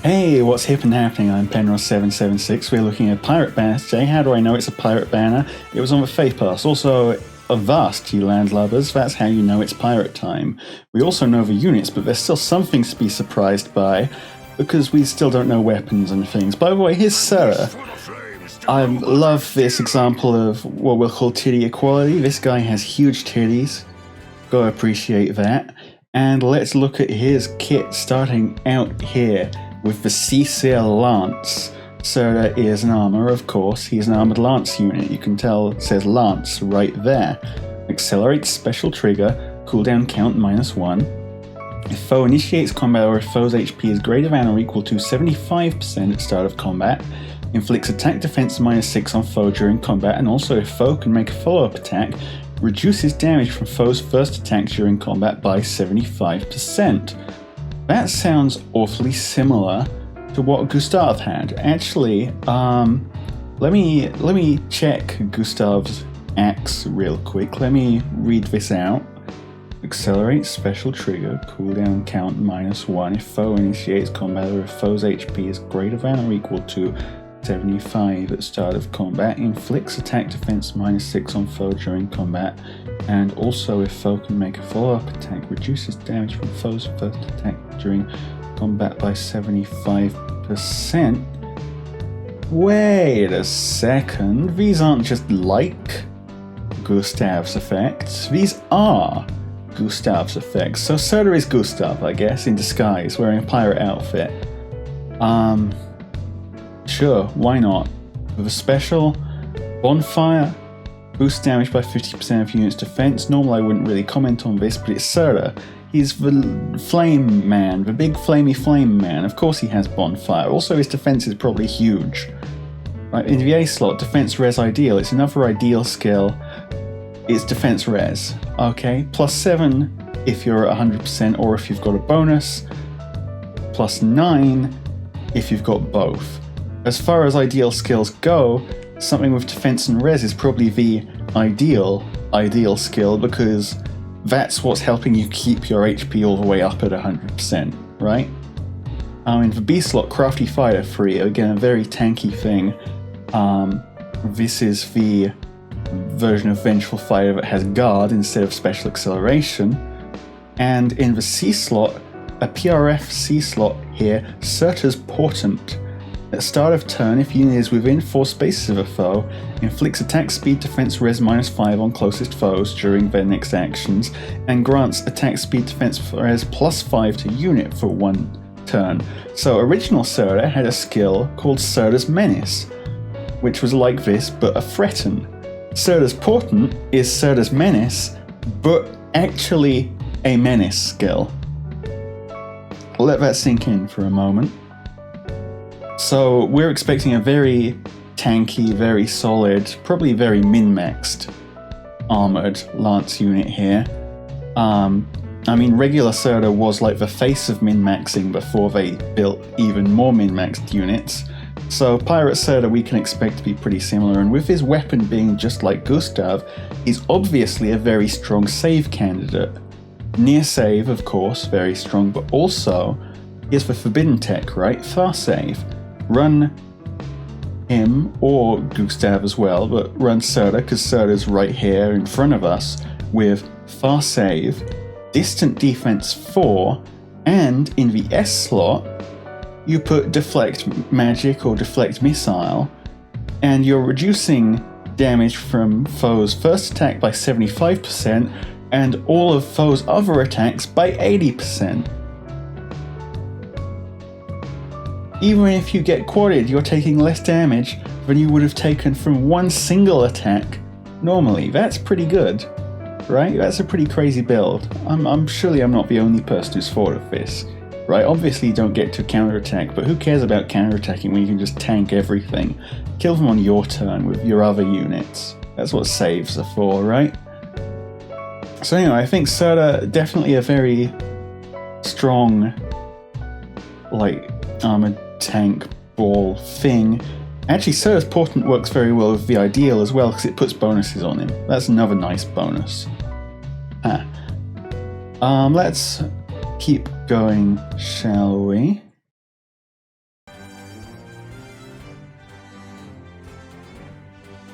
Hey, what's hip and happening? I'm Penrost776. We're looking at Pirate Banners today. How do I know it's a pirate banner? It was on the Feh Pass. Also, avast, you landlubbers. That's how you know it's pirate time. We also know the units, but there's still some things to be surprised by, because we still don't know weapons and things. By the way, here's Surtr. I love this example of what we'll call titty equality. This guy has huge titties. Gotta appreciate that. And let's look at his kit starting out here with the Seasail Lance. Surtr is an armor, of course. He's an armored lance unit. You can tell it says Lance right there. Accelerates special trigger, cooldown count -1. If foe initiates combat or if foe's HP is greater than or equal to 75% at start of combat, inflicts attack defense -6 on foe during combat, and also if foe can make a follow-up attack, reduces damage from foe's first attack during combat by 75%. That sounds awfully similar to what Gustav had. Actually, let me check Gustav's axe real quick. Let me read this out. Accelerate special trigger, cooldown count -1 if foe initiates combat or if foe's HP is greater than or equal to 75 at start of combat, inflicts attack defense -6 on foe during combat, and also if foe can make a follow-up attack, reduces damage from foe's first attack during combat by 75%. Wait a second, these aren't just like Gustav's effects, these are Gustav's effects. So Surtr is Gustav, I guess, in disguise, wearing a pirate outfit. Sure, why not? With a special, bonfire, boosts damage by 50% of units' defense. Normally I wouldn't really comment on this, but it's Surtr. He's the flame man, the big flamey flame man. Of course he has bonfire. Also his defense is probably huge. Right, in the A slot, defense res ideal. It's another ideal skill. It's defense res. Okay, +7 if you're at 100% or if you've got a bonus. +9 if you've got both. As far as ideal skills go, something with defense and res is probably the ideal skill, because that's what's helping you keep your HP all the way up at 100%, right? In the B slot, Crafty Fighter free, again a very tanky thing. This is the version of Vengeful Fighter that has guard instead of special acceleration. And in the C slot, a PRF C slot here, Surtr's Portent. At start of turn, if unit is within 4 spaces of a foe, inflicts attack speed defense res -5 on closest foes during their next actions, and grants attack speed defense res +5 to unit for 1 turn. So original Surtr had a skill called Surtr's Menace, which was like this but a threaten. Surtr's Portent is Surtr's Menace, but actually a menace skill. Let that sink in for a moment. So we're expecting a very tanky, very solid, probably very min-maxed armored lance unit here. I mean, regular Surtr was like the face of min-maxing before they built even more min-maxed units. So Pirate Surtr we can expect to be pretty similar, and with his weapon being just like Gustav, he's obviously a very strong save candidate. Near save, of course, very strong, but also he has the forbidden tech, right? Fast save. Run him, or Gustav as well, but run Surtr, because Surtr's right here in front of us, with fast save, distant defense 4, and in the S slot, you put deflect magic or deflect missile, and you're reducing damage from foe's first attack by 75%, and all of foe's other attacks by 80%. Even if you get quadded, you're taking less damage than you would have taken from one single attack normally. That's pretty good, right? That's a pretty crazy build. Surely I'm not the only person who's thought of this, right? Obviously you don't get to counterattack, but who cares about counterattacking when you can just tank everything? Kill them on your turn with your other units. That's what saves are for, right? So anyway, I think Surtr definitely a very strong, like, armored tank ball thing. Actually, Surtr's Portent works very well with the ideal as well, because it puts bonuses on him. That's another nice bonus. Let's keep going, shall we?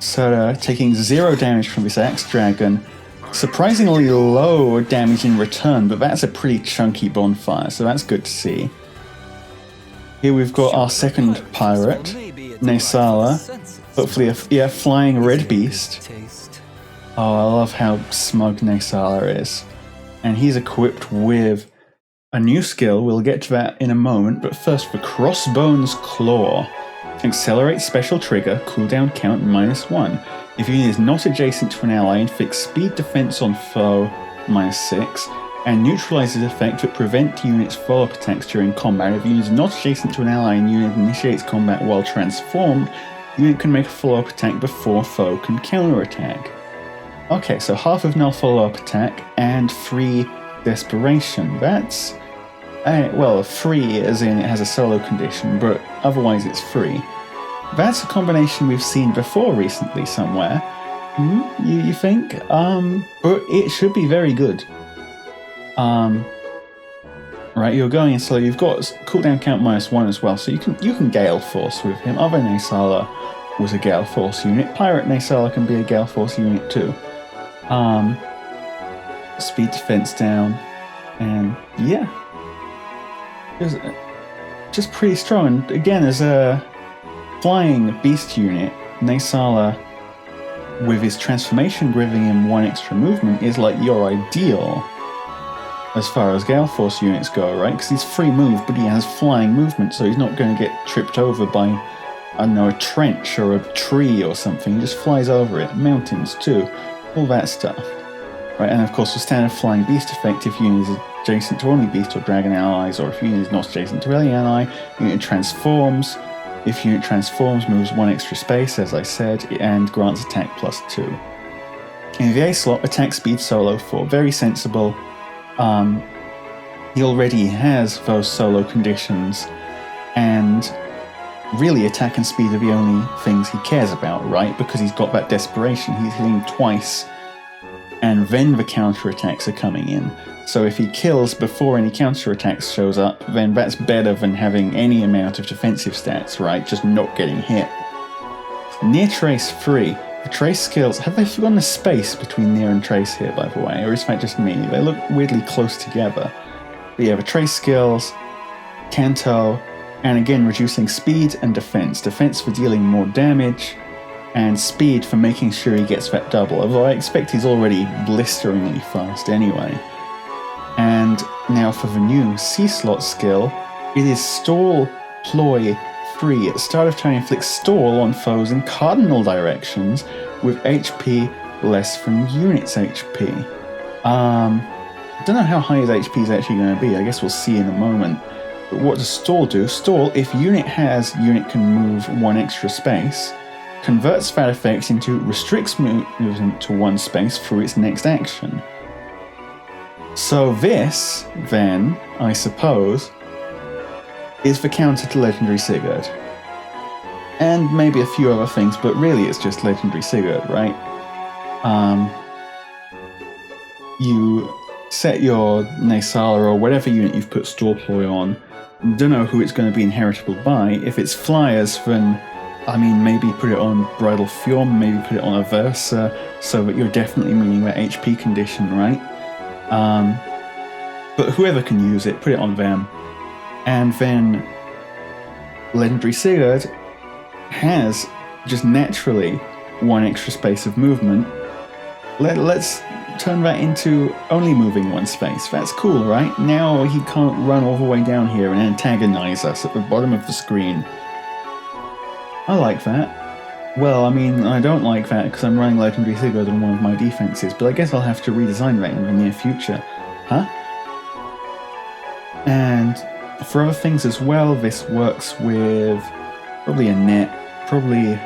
Surtr taking 0 damage from this Axe Dragon. Surprisingly low damage in return, but that's a pretty chunky bonfire, so that's good to see. Here we've got our second pirate, Naesala. Hopefully a flying red beast. Oh, I love how smug Naesala is. And he's equipped with a new skill. We'll get to that in a moment, but first for Crossbone's Claw. Accelerate special trigger, cooldown count -1. If unit is not adjacent to an ally, inflicts speed defense on foe -6, and neutralizes effect that prevent unit's follow-up attacks during combat. If unit is not adjacent to an ally and unit initiates combat while transformed, unit can make a follow-up attack before foe can counterattack. Okay, so half of null follow-up attack and free desperation. That's, well, free as in it has a solo condition, but otherwise it's free. That's a combination we've seen before recently somewhere. You think? But it should be very good. Right, you're going in, so you've got cooldown count -1 as well, so you can Gale Force with him. Other Naesala was a Gale Force unit. Pirate Naesala can be a Gale Force unit too. Speed defense down, and yeah, just pretty strong. And again, as a flying beast unit, Naesala, with his transformation giving him 1 extra movement, is like your ideal as far as Gale Force units go, right? Because he's free move, but he has flying movement, so he's not going to get tripped over by, I don't know, a trench or a tree or something. He just flies over it. Mountains too, all that stuff. Right, and of course the standard flying beast effect, if unit is adjacent to only beast or dragon allies, or if unit is not adjacent to any ally, unit transforms. If unit transforms, moves 1 extra space, as I said, and grants attack +2. In the A slot, attack speed solo 4, very sensible. He already has those solo conditions, and really attack and speed are the only things he cares about, right? Because he's got that desperation, he's hitting twice, and then the counterattacks are coming in. So if he kills before any counterattacks shows up, then that's better than having any amount of defensive stats, right? Just not getting hit. Near Trace free. The Trace skills, have they forgotten the space between Near and Trace here, by the way? Or is that just me? They look weirdly close together. But yeah, the Trace skills, Canto, and again reducing speed and defense. Defense for dealing more damage, and speed for making sure he gets that double, although I expect he's already blisteringly fast anyway. And now for the new C-slot skill, it is Stall Ploy 3. At the start of turn, inflicts stall on foes in cardinal directions with HP less than unit's HP. I don't know how high his HP is actually going to be, I guess we'll see in a moment. But what does stall do? Stall, if unit can move 1 extra space, converts that effect into restricts movement to 1 space through its next action. So this, then, I suppose, is the counter to Legendary Sigurd. And maybe a few other things, but really it's just Legendary Sigurd, right? You set your Naesala or whatever unit you've put Stall Ploy on, don't know who it's going to be inheritable by. If it's flyers, then I mean, maybe put it on Bridal Fjorm, maybe put it on a Versa, so that you're definitely meeting that HP condition, right? But whoever can use it, put it on them. And then Legendary Sigurd has just naturally 1 extra space of movement. Let's turn that into only moving 1 space. That's cool, right? Now he can't run all the way down here and antagonize us at the bottom of the screen. I like that. Well, I mean, I don't like that because I'm running Legendary Sigurd on one of my defenses, but I guess I'll have to redesign that in the near future. Huh? And for other things as well, this works with probably a net, probably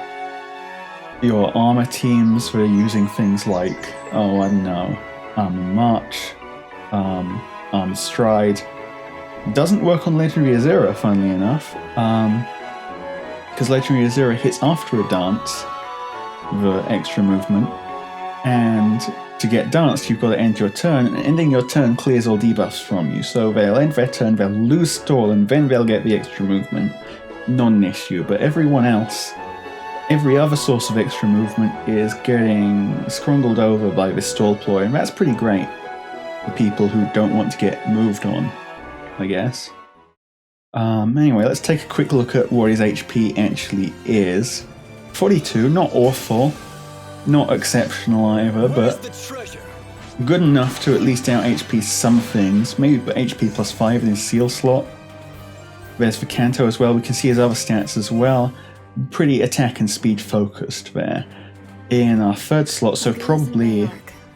your armor teams that are using things like, oh, I don't know, March, Stride. Doesn't work on Legendary Azura, funnily enough. Because Legendary Azura hits after a dance, the extra movement, and to get danced you've got to end your turn, and ending your turn clears all debuffs from you, so they'll end their turn, they'll lose stall, and then they'll get the extra movement. Not an issue, but everyone else Every other source of extra movement is getting scrungled over by this stall ploy, and that's pretty great for people who don't want to get moved on, I guess. Anyway, let's take a quick look at what his HP actually is. 42, not awful, not exceptional either, but good enough to at least out HP some things. Maybe HP plus 5 in his seal slot. There's Vicanto as well. We can see his other stats as well. Pretty attack and speed focused there in our third slot, so probably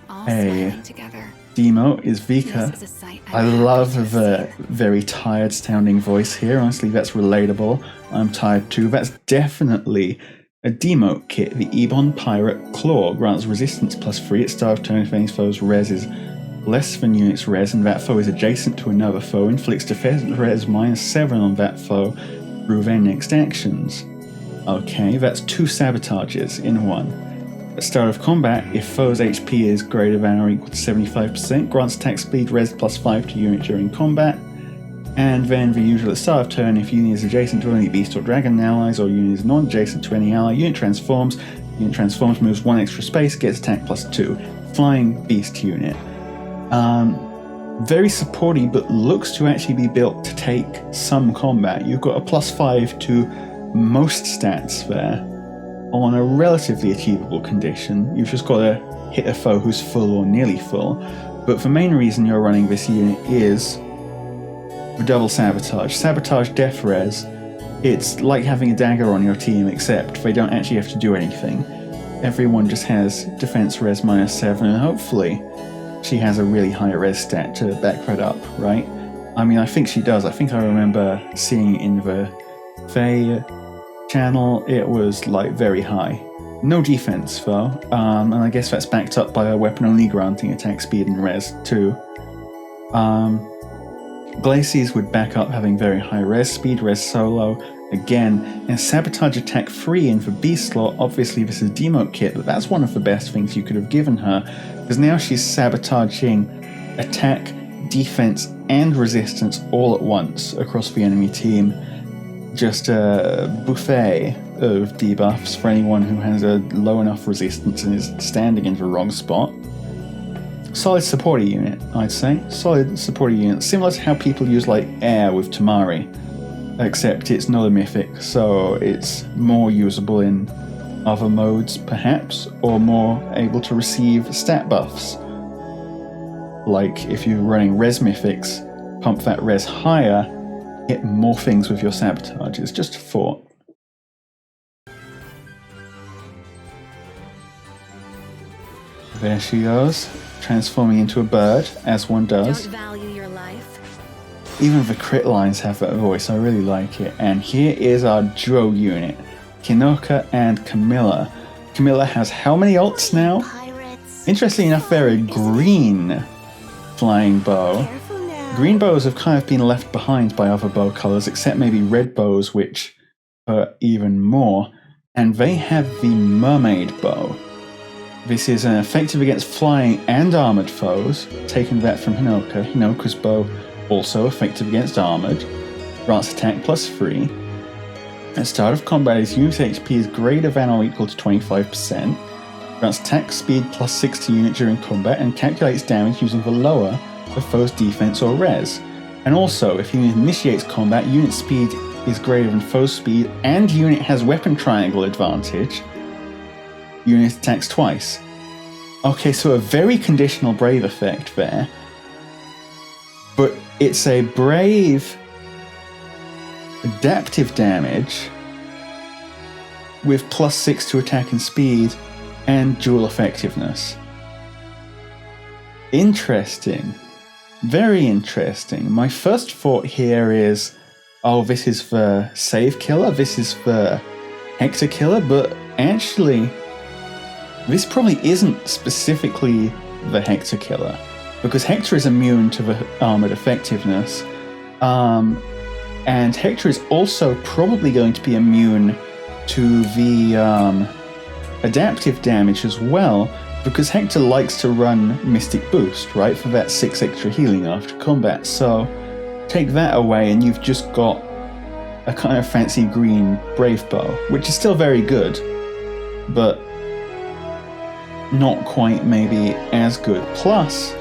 a demo is Vika. I love the very tired sounding voice here. Honestly, that's relatable. I'm tired too. That's definitely a demote kit. The Ebon Pirate Claw grants resistance plus 3 at start of turn if any foe's res is less than unit's res and that foe is adjacent to another foe. Inflicts defense res minus 7 on that foe through their next actions. Okay, that's 2 sabotages in one. At start of combat, if foe's HP is greater than or equal to 75%, grants attack speed res plus 5 to unit during combat. And then the usual at start of turn, if unit is adjacent to any beast or dragon allies, or unit is non-adjacent to any ally, unit transforms. Unit transforms, moves 1 extra space, gets attack plus 2. Flying beast unit. Very supporty, but looks to actually be built to take some combat. You've got a plus 5 to most stats there on a relatively achievable condition. You've just got to hit a foe who's full or nearly full. But the main reason you're running this unit is the double sabotage. Sabotage death res. It's like having a dagger on your team, except they don't actually have to do anything. Everyone just has defense res minus 7, and hopefully she has a really high res stat to back that up, right? I mean, I think she does. I think I remember seeing in the Feh Channel it was like very high. No defense though, and I guess that's backed up by a weapon only granting attack speed and res too. Glacies would back up having very high res speed, res solo again, and sabotage attack 3 in the B slot. Obviously this is a demote kit, but that's one of the best things you could have given her, because now she's sabotaging attack, defense, and resistance all at once across the enemy team. Just a buffet of debuffs for anyone who has a low enough resistance and is standing in the wrong spot. Solid supporter unit, I'd say. Solid supporter unit, similar to how people use like air with Tamari, except it's not a mythic, so it's more usable in other modes perhaps, or more able to receive stat buffs. Like if you're running res mythics, pump that res higher, hit more things with your sabotage. It's just a thought. There she goes, transforming into a bird, as one does. Don't value your life. Even the crit lines have that voice, I really like it. And here is our duo unit, Hinoka and Camilla. Camilla has how many ults now? Interestingly enough, they're a green flying bow. Green bows have kind of been left behind by other bow colors, except maybe red bows, which are even more. And they have the mermaid bow. This is an effective against flying and armored foes, taking that from Hinoka. Hinoka's bow also effective against armored, grants attack plus 3. At start of combat, his unit HP is greater than or equal to 25%, grants attack speed plus 6 to unit during combat, and calculates damage using the lower of foe's defense or res. And also, if unit initiates combat, unit speed is greater than foe's speed, and unit has weapon triangle advantage, unit attacks twice. Okay, so a very conditional brave effect there. But it's a brave adaptive damage with plus 6 to attack and speed and dual effectiveness. Interesting. Very interesting. My first thought here is, oh, this is the save killer, this is the Hector killer, but actually this probably isn't specifically the Hector killer, because Hector is immune to the armored effectiveness, and Hector is also probably going to be immune to the adaptive damage as well, because Hector likes to run Mystic Boost, right, for that 6 extra healing after combat. So take that away and you've just got a kind of fancy green Brave Bow, which is still very good, but not quite maybe as good. Plus,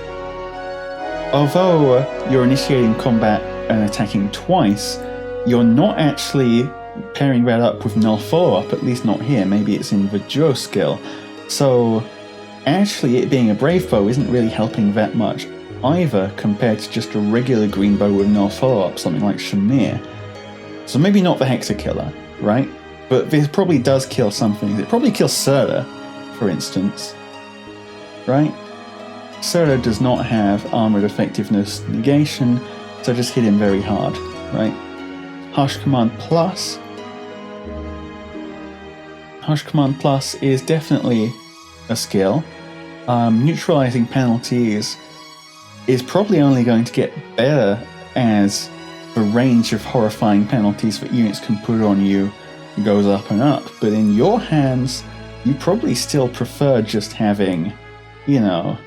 although you're initiating combat and attacking twice, you're not actually pairing that up with null follow-up, at least not here. Maybe it's in the duo skill. So actually it being a brave bow isn't really helping that much either compared to just a regular green bow with null follow-up, something like Shamir. So maybe not the Hexakiller, right? But this probably does kill something. It probably kills Surtr, for instance, right? Surtr does not have armored effectiveness negation, so just hit him very hard, right? Harsh Command Plus. Harsh Command Plus is definitely a skill. Neutralizing penalties is probably only going to get better as the range of horrifying penalties that units can put on you goes up and up, but in your hands, you probably still prefer just having, you know,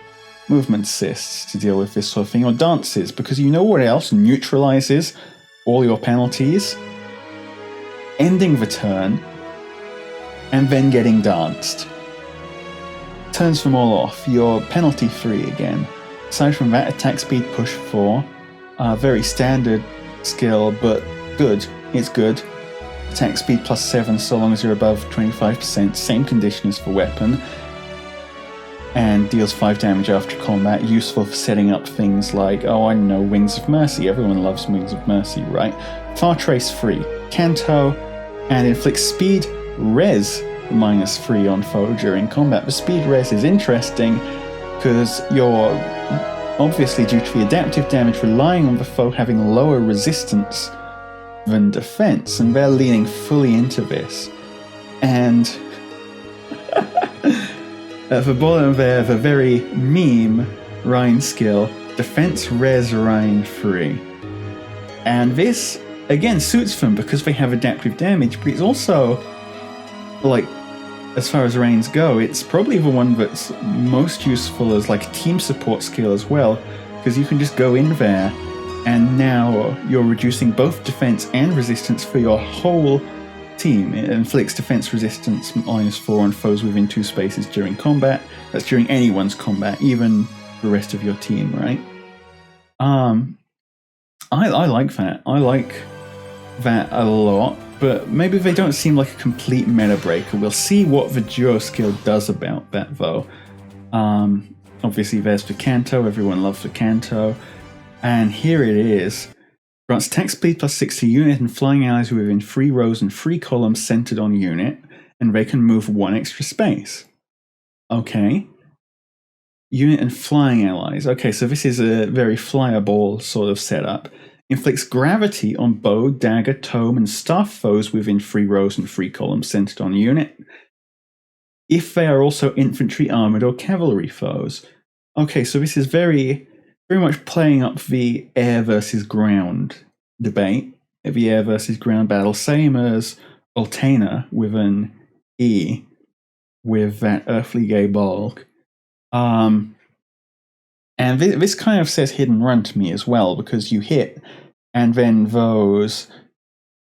movement assists to deal with this sort of thing, or dances, because you know what else neutralizes all your penalties? Ending the turn, and then getting danced. Turns them all off. You're penalty free again. Aside from that, attack speed push 4. Very standard skill, but good. It's good. Attack speed plus 7 so long as you're above 25%. Same condition as for weapon. And deals 5 damage after combat. Useful for setting up things like, oh, I know, Wings of Mercy. Everyone loves Wings of Mercy, right? Far Trace free. Canto, and inflicts speed res -3 on foe during combat. The speed res is interesting because you're obviously, due to the adaptive damage, relying on the foe having lower resistance than defense, and they're leaning fully into this. And at the bottom there, the very meme Rhine skill, defense res Rhine free. And this, again, suits them because they have adaptive damage, but it's also, like, as far as Reigns go, it's probably the one that's most useful as like a team support skill as well, because you can just go in there and now you're reducing both defense and resistance for your whole team. It inflicts defense resistance -4 on foes within 2 spaces during combat. That's during anyone's combat, even the rest of your team, right? I like that. I like that a lot, but maybe they don't seem like a complete meta breaker. We'll see what the duo skill does about that, though. Obviously, there's the Canto. Everyone loves the Canto. And here it is. Grants attack speed plus 6 to unit and flying allies within 3 rows and 3 columns centered on unit, and they can move 1 extra space. Okay. Unit and flying allies. Okay, so this is a very flyable sort of setup. Inflicts gravity on bow, dagger, tome, and staff foes within 3 rows and 3 columns centered on unit, if they are also infantry, armored, or cavalry foes. Okay, so this is very much playing up the air versus ground debate, the air versus ground battle, same as Ultana with an E, with that earthly gay bulk. And this kind of says hit and run to me as well, because you hit, and then those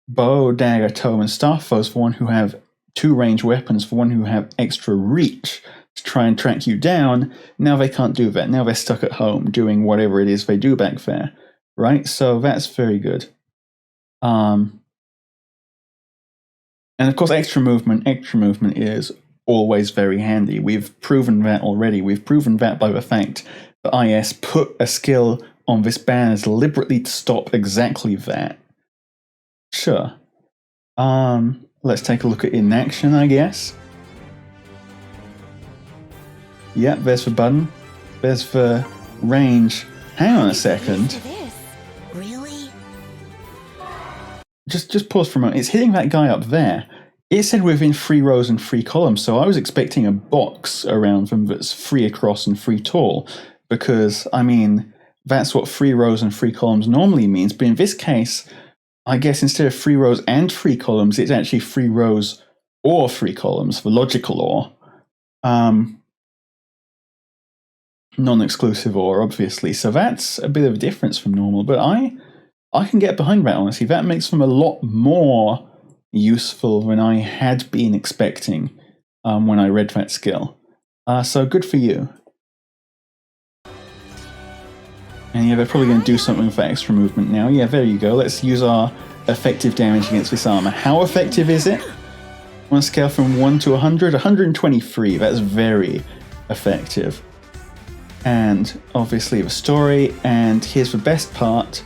bow, dagger, tome, and staff foes, for one who have 2 ranged weapons, for one who have extra reach to try and track you down, now they can't do that. Now they're stuck at home doing whatever it is they do back there, right? So that's very good. And of course, extra movement is always very handy. We've proven that already. We've proven that by the fact that IS put a skill on this banner deliberately to stop exactly that. Sure. Let's take a look at in action, I guess. Yep, there's the button. There's the range. Hang on a second. Really? Just pause for a moment. It's hitting that guy up there. It said within 3 rows and 3 columns, so I was expecting a box around them that's 3 across and 3 tall, because, I mean, that's what 3 rows and 3 columns normally means, but in this case, I guess instead of 3 rows and 3 columns, it's actually 3 rows or 3 columns, for logical or. Non-exclusive or, obviously, so that's a bit of a difference from normal, but I can get behind that, honestly. That makes them a lot more useful than I had been expecting. when I read that skill. So good for you. And yeah, they're probably going to do something with that extra movement now. Yeah, there you go. Let's use our effective damage against this armor. How effective is it? On a scale from 1 to 100? 123. That's very effective. And obviously the story, and here's the best part.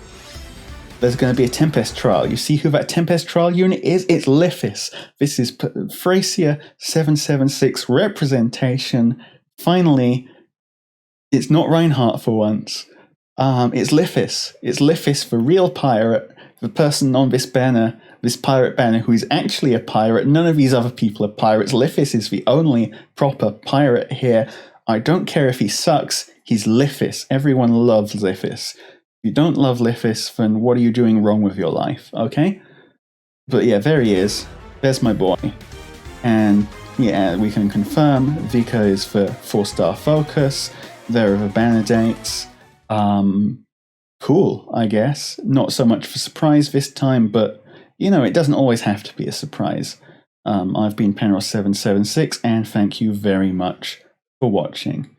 There's going to be a Tempest trial. You see who that Tempest trial unit is? It's Lithis. This is Thracia 776 representation. Finally, it's not Reinhardt for once. It's Lithis. It's Lithis, the real pirate, the person on this banner, this pirate banner, who is actually a pirate. None of these other people are pirates. Lithis is the only proper pirate here. I don't care if he sucks. He's Lithis. Everyone loves Lithis. If you don't love Lithis, then what are you doing wrong with your life, okay? But yeah, there he is. There's my boy. And yeah, we can confirm Vika is for 4-star focus. There are the banner dates. Cool, I guess. Not so much for surprise this time, but, you know, it doesn't always have to be a surprise. I've been Penrost776, and thank you very much for watching.